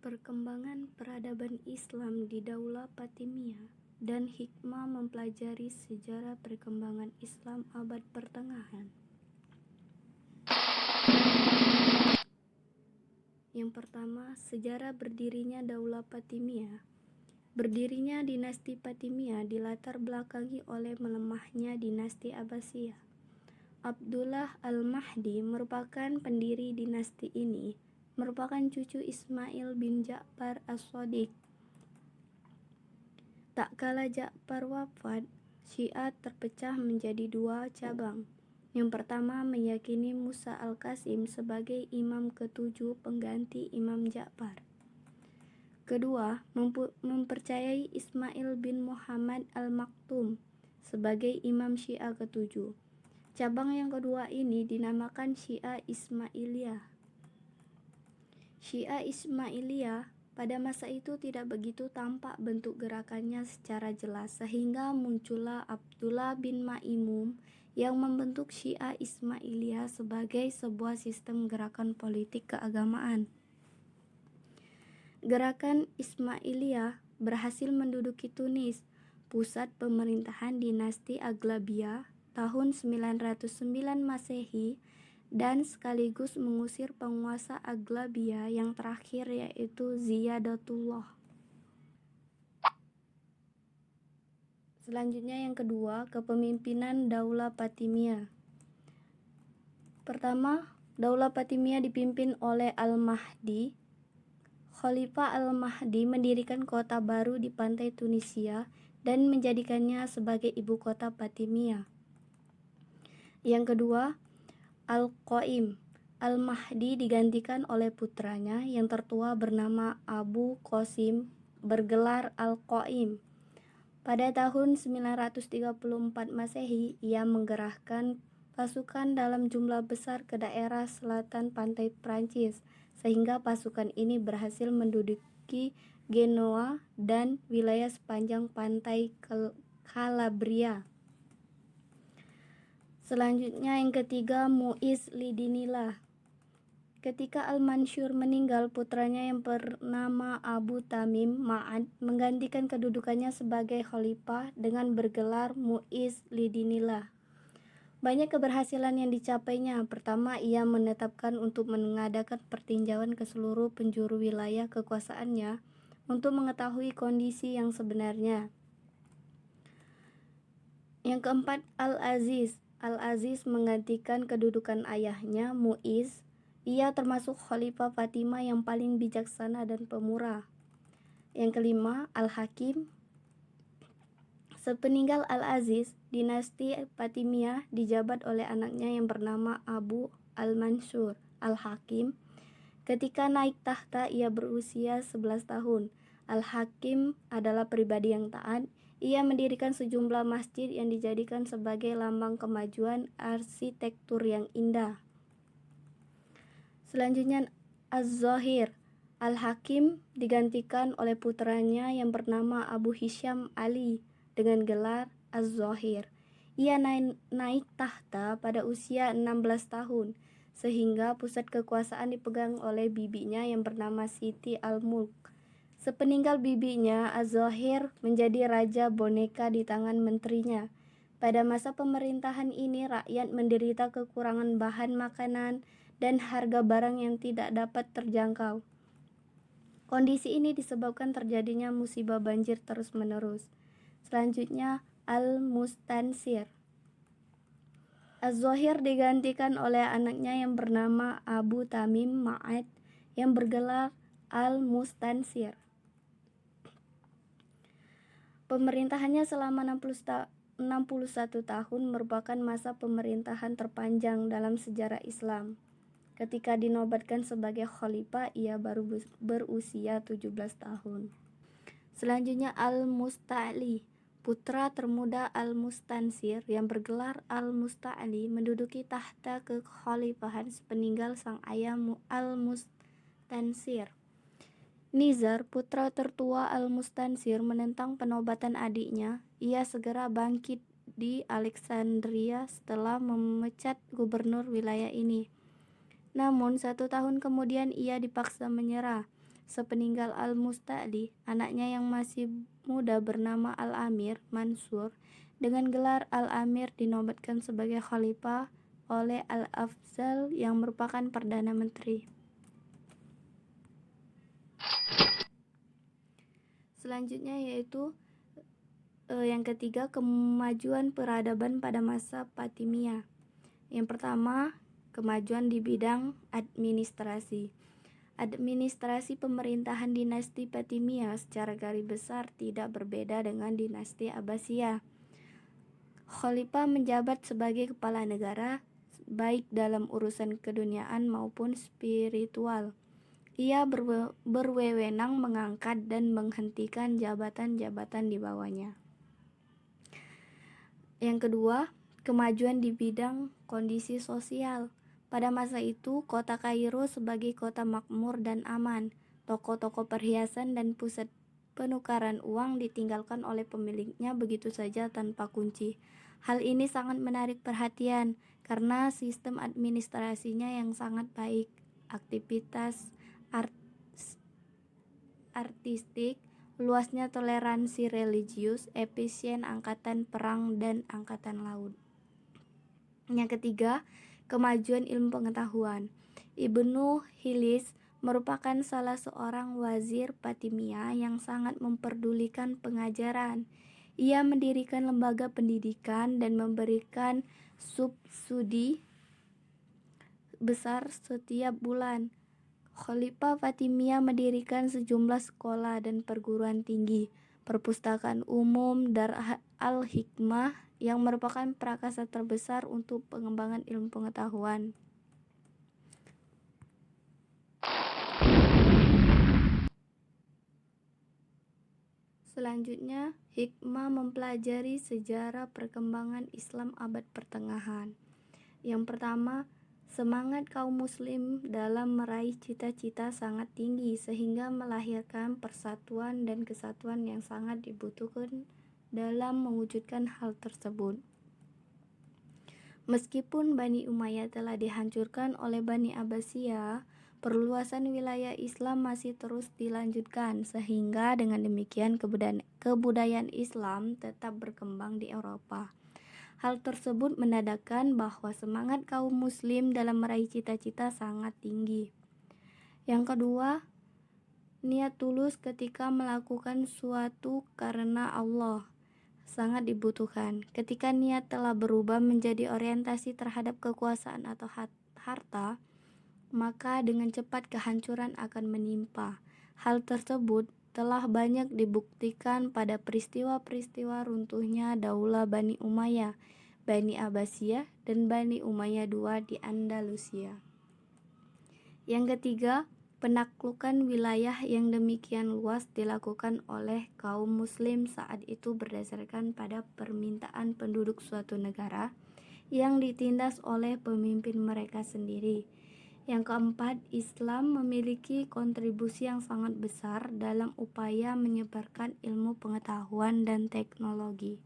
Perkembangan peradaban Islam di Daulah Fatimiyah dan hikmah mempelajari sejarah perkembangan Islam abad pertengahan. Yang pertama, sejarah berdirinya Daulah Fatimiyah. Berdirinya dinasti Fatimiyah dilatar belakangi oleh melemahnya dinasti Abbasiyah. Abdullah Al-Mahdi merupakan pendiri dinasti ini, merupakan cucu Ismail bin Ja'far As-Shadiq. Tak kala Ja'far wafat, Syiah terpecah menjadi dua cabang. Yang pertama meyakini Musa Al-Qasim sebagai imam ketujuh pengganti Imam Ja'far. Kedua, mempercayai Ismail bin Muhammad Al-Maktum sebagai imam Syiah ketujuh. Cabang yang kedua ini dinamakan Syiah Ismailiyah. Syiah Ismailiyah pada masa itu tidak begitu tampak bentuk gerakannya secara jelas, sehingga muncullah Abdullah bin Ma'imum yang membentuk Syiah Ismailiyah sebagai sebuah sistem gerakan politik keagamaan. Gerakan Ismailiyah berhasil menduduki Tunis, pusat pemerintahan dinasti Aghlabiyah tahun 909 Masehi, dan sekaligus mengusir penguasa Aghlabiyah yang terakhir, yaitu Ziyadatullah. Selanjutnya yang kedua, kepemimpinan Daulah Fatimiyah. Pertama, Daulah Fatimiyah dipimpin oleh Al-Mahdi. Khalifah Al-Mahdi mendirikan kota baru di pantai Tunisia dan menjadikannya sebagai ibu kota Fatimiyah. Yang kedua, Al-Qaim. Al-Mahdi digantikan oleh putranya yang tertua bernama Abu Qasim, bergelar Al-Qaim. Pada tahun 934 Masehi, ia menggerahkan pasukan dalam jumlah besar ke daerah selatan pantai Prancis, sehingga pasukan ini berhasil menduduki Genoa dan wilayah sepanjang pantai Calabria. Selanjutnya yang ketiga, Mu'izz Lidinillah. Ketika Al-Mansur meninggal, putranya yang bernama Abu Tamim Ma'ad menggantikan kedudukannya sebagai khalifah dengan bergelar Mu'izz Lidinillah. Banyak keberhasilan yang dicapainya. Pertama, ia menetapkan untuk mengadakan pertinjauan ke seluruh penjuru wilayah kekuasaannya untuk mengetahui kondisi yang sebenarnya. Yang keempat, Al-Aziz. Al-Aziz menggantikan kedudukan ayahnya, Mu'izz. Ia termasuk Khalifah Fatimah yang paling bijaksana dan pemurah. Yang kelima, Al-Hakim. Sepeninggal Al-Aziz, dinasti Fatimiyah dijabat oleh anaknya yang bernama Abu Al-Mansur Al-Hakim. Ketika naik tahta, ia berusia 11 tahun. Al-Hakim adalah pribadi yang taat. Ia mendirikan sejumlah masjid yang dijadikan sebagai lambang kemajuan arsitektur yang indah. Selanjutnya, Az-Zahir. Al-Hakim digantikan oleh putranya yang bernama Abu Hisham Ali dengan gelar Az-Zahir. Ia naik tahta pada usia 16 tahun, sehingga pusat kekuasaan dipegang oleh bibinya yang bernama Siti Al-Mulk. Sepeninggal bibinya, Az-Zahir menjadi raja boneka di tangan menterinya. Pada masa pemerintahan ini, rakyat menderita kekurangan bahan makanan dan harga barang yang tidak dapat terjangkau. Kondisi ini disebabkan terjadinya musibah banjir terus-menerus. Selanjutnya, Al-Mustansir. Az-Zahir digantikan oleh anaknya yang bernama Abu Tamim Ma'ad yang bergelar Al-Mustansir. Pemerintahannya selama 61 tahun merupakan masa pemerintahan terpanjang dalam sejarah Islam. Ketika dinobatkan sebagai khalifah, ia baru berusia 17 tahun. Selanjutnya, Al-Musta'li. Putra termuda Al-Mustansir yang bergelar Al-Musta'li menduduki tahta kekhalifahan sepeninggal sang ayah Al-Mustansir. Nizar, putra tertua Al-Mustansir, menentang penobatan adiknya. Ia segera bangkit di Alexandria setelah memecat gubernur wilayah ini. Namun 1 tahun kemudian ia dipaksa menyerah. Sepeninggal Al-Musta'li, anaknya yang masih muda bernama Al-Amir Mansur dengan gelar Al-Amir dinobatkan sebagai khalifah oleh Al-Afzal yang merupakan Perdana Menteri. Selanjutnya yaitu yang ketiga, kemajuan peradaban pada masa Fatimiyah. Yang pertama, kemajuan di bidang administrasi. Administrasi pemerintahan dinasti Fatimiyah secara garis besar tidak berbeda dengan dinasti Abbasiyah. Khalifah menjabat sebagai kepala negara, baik dalam urusan keduniaan maupun spiritual. Ia berwenang mengangkat dan menghentikan jabatan-jabatan di bawahnya. Yang kedua, kemajuan di bidang kondisi sosial. Pada masa itu, kota Kairo sebagai kota makmur dan aman. Toko-toko perhiasan dan pusat penukaran uang ditinggalkan oleh pemiliknya begitu saja tanpa kunci. Hal ini sangat menarik perhatian karena sistem administrasinya yang sangat baik, aktivitas artistik, luasnya toleransi religius, efisien angkatan perang dan angkatan laut. Yang ketiga, kemajuan ilmu pengetahuan. Ibnu Hilis merupakan salah seorang wazir Fatimiyah yang sangat memperdulikan pengajaran. Ia mendirikan lembaga pendidikan dan memberikan subsidi besar setiap bulan. Khalifah Fatimiyah mendirikan sejumlah sekolah dan perguruan tinggi, perpustakaan umum, Dar al-Hikmah yang merupakan prakasa terbesar untuk pengembangan ilmu pengetahuan. Selanjutnya, hikmah mempelajari sejarah perkembangan Islam abad pertengahan. Yang pertama, semangat kaum muslim dalam meraih cita-cita sangat tinggi sehingga melahirkan persatuan dan kesatuan yang sangat dibutuhkan dalam mewujudkan hal tersebut. Meskipun Bani Umayyah telah dihancurkan oleh Bani Abbasiyah, perluasan wilayah Islam masih terus dilanjutkan sehingga dengan demikian kebudayaan Islam tetap berkembang di Eropa. Hal tersebut menandakan bahwa semangat kaum muslim dalam meraih cita-cita sangat tinggi. Yang kedua, niat tulus ketika melakukan suatu karena Allah sangat dibutuhkan. Ketika niat telah berubah menjadi orientasi terhadap kekuasaan atau harta, maka dengan cepat kehancuran akan menimpa. Hal tersebut telah banyak dibuktikan pada peristiwa-peristiwa runtuhnya Daulah Bani Umayyah, Bani Abbasiyah, dan Bani Umayyah II di Andalusia. Yang ketiga, penaklukan wilayah yang demikian luas dilakukan oleh kaum muslim saat itu berdasarkan pada permintaan penduduk suatu negara yang ditindas oleh pemimpin mereka sendiri. Yang keempat, Islam memiliki kontribusi yang sangat besar dalam upaya menyebarkan ilmu pengetahuan dan teknologi.